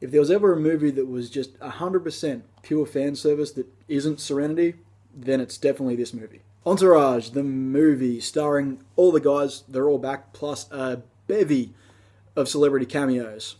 If there was ever a movie that was just 100% pure fan service that isn't Serenity, then it's definitely this movie. Entourage, the movie, starring all the guys, they're all back, plus a bevy of celebrity cameos.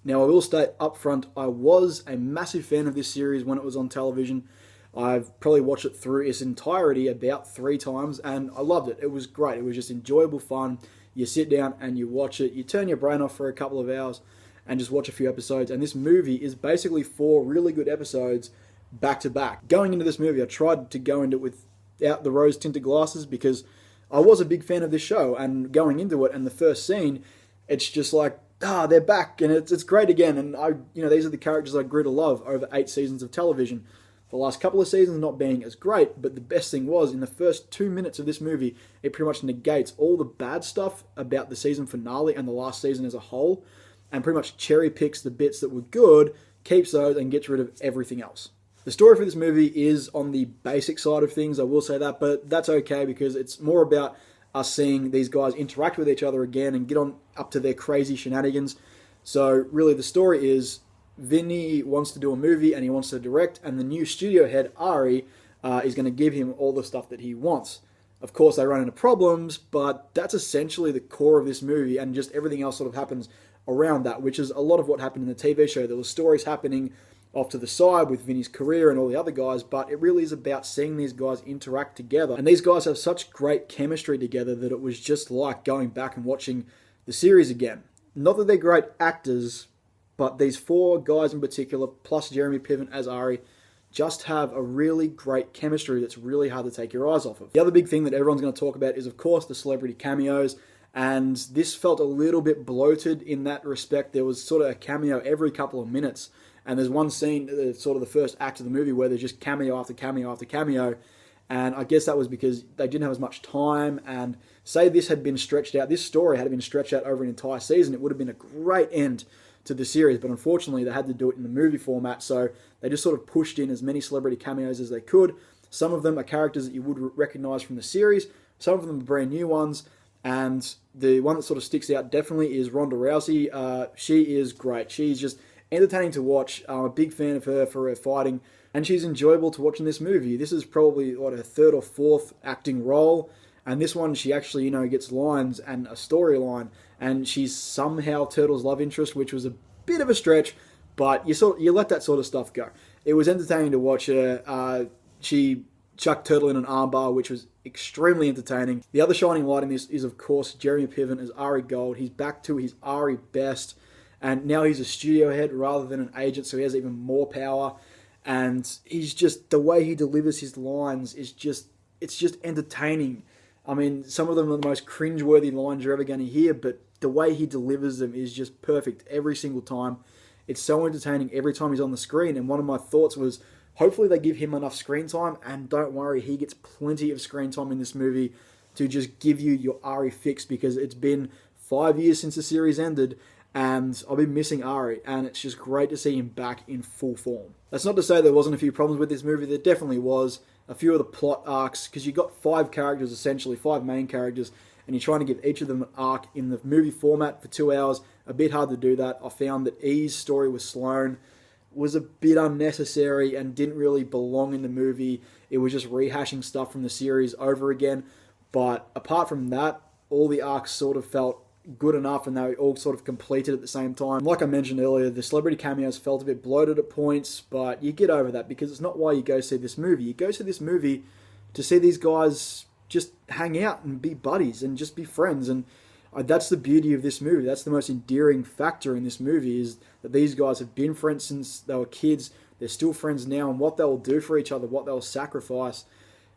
Now, I will state up front, I was a massive fan of this series when it was on television. I've probably watched it through its entirety about 3 times, and I loved it. It was great. It was just enjoyable fun. You sit down and you watch it. You turn your brain off for a couple of hours and just watch a few episodes. And this movie is basically 4 really good episodes back to back. Going into this movie, I tried to go into it without the rose-tinted glasses because I was a big fan of this show. And going into it, and the first scene, it's just like, they're back, and it's great again. And these are the characters I grew to love over 8 seasons of television. The last couple of seasons not being as great, but the best thing was, in the first 2 minutes of this movie, it pretty much negates all the bad stuff about the season finale and the last season as a whole, and pretty much cherry picks the bits that were good, keeps those, and gets rid of everything else. The story for this movie is on the basic side of things, I will say that, but that's okay because it's more about us seeing these guys interact with each other again and get on up to their crazy shenanigans. So really the story is Vinny wants to do a movie and he wants to direct, and the new studio head, Ari, is going to give him all the stuff that he wants. Of course, they run into problems, but that's essentially the core of this movie, and just everything else sort of happens around that, which is a lot of what happened in the TV show. There were stories happening off to the side with Vinny's career and all the other guys, but it really is about seeing these guys interact together. And these guys have such great chemistry together that it was just like going back and watching the series again. Not that they're great actors, but these 4 guys in particular, plus Jeremy Piven as Ari, just have a really great chemistry that's really hard to take your eyes off of. The other big thing that everyone's going to talk about is, of course, the celebrity cameos. And this felt a little bit bloated in that respect. There was sort of a cameo every couple of minutes. And there's one scene, sort of the first act of the movie, where there's just cameo after cameo after cameo. And I guess that was because they didn't have as much time. And say this had been stretched out, this story had been stretched out over an entire season, it would have been a great end to the series, but unfortunately they had to do it in the movie format, so they just sort of pushed in as many celebrity cameos as they could. Some of them are characters that you would recognize from the series, some of them are brand new ones, and the one that sort of sticks out definitely is Ronda Rousey. She is great. She's just entertaining to watch. I'm a big fan of her for her fighting, and she's enjoyable to watch in this movie. This is probably her 3rd or 4th acting role, and this one she actually gets lines and a storyline, and she's somehow Turtle's love interest, which was a bit of a stretch, but you let that sort of stuff go. It was entertaining to watch her. She chucked Turtle in an armbar, which was extremely entertaining. The other shining light in this is, of course, Jeremy Piven as Ari Gold. He's back to his Ari best, and now he's a studio head rather than an agent, so he has even more power. And he's just, the way he delivers his lines is just entertaining. I mean, some of them are the most cringeworthy lines you're ever going to hear, but the way he delivers them is just perfect every single time. It's so entertaining every time he's on the screen. And one of my thoughts was, hopefully they give him enough screen time, and don't worry, he gets plenty of screen time in this movie to just give you your Ari fix, because it's been 5 years since the series ended, and I've been missing Ari, and it's just great to see him back in full form. That's not to say there wasn't a few problems with this movie. There definitely was. A few of the plot arcs, because you got 5 characters, essentially 5 main characters, and you're trying to give each of them an arc in the movie format for 2 hours. A bit hard to do that. I found that E's story with Sloane was a bit unnecessary and didn't really belong in the movie. It was just rehashing stuff from the series over again. But apart from that, all the arcs sort of felt good enough, and they all sort of completed at the same time. Like I mentioned earlier, the celebrity cameos felt a bit bloated at points, but you get over that because it's not why you go see this movie. You go see this movie to see these guys just hang out and be buddies and just be friends, and that's the beauty of this movie. That's the most endearing factor in this movie, is that these guys have been friends since they were kids. They're still friends now, and what they'll do for each other, what they'll sacrifice,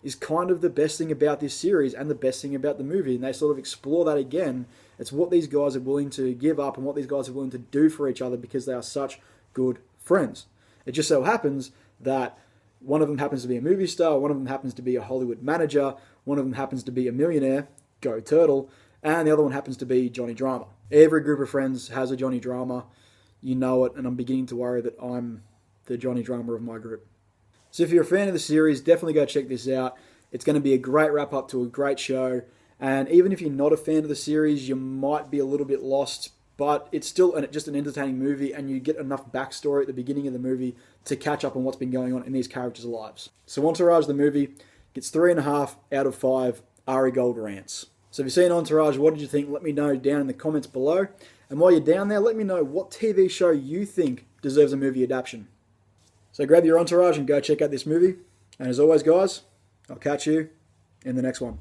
is kind of the best thing about this series and the best thing about the movie. And they sort of explore that again. It's what these guys are willing to give up and what these guys are willing to do for each other because they are such good friends. It just so happens that one of them happens to be a movie star, one of them happens to be a Hollywood manager, one of them happens to be a millionaire, go Turtle, and the other one happens to be Johnny Drama. Every group of friends has a Johnny Drama. You know it, and I'm beginning to worry that I'm the Johnny Drama of my group. So if you're a fan of the series, definitely go check this out. It's going to be a great wrap-up to a great show. And even if you're not a fan of the series, you might be a little bit lost but it's still just an entertaining movie, and you get enough backstory at the beginning of the movie to catch up on what's been going on in these characters' lives. So Entourage, the movie, gets 3.5 out of 5 Ari Gold rants. So if you've seen Entourage, what did you think? Let me know down in the comments below. And while you're down there, let me know what TV show you think deserves a movie adaptation. So grab your Entourage and go check out this movie. And as always, guys, I'll catch you in the next one.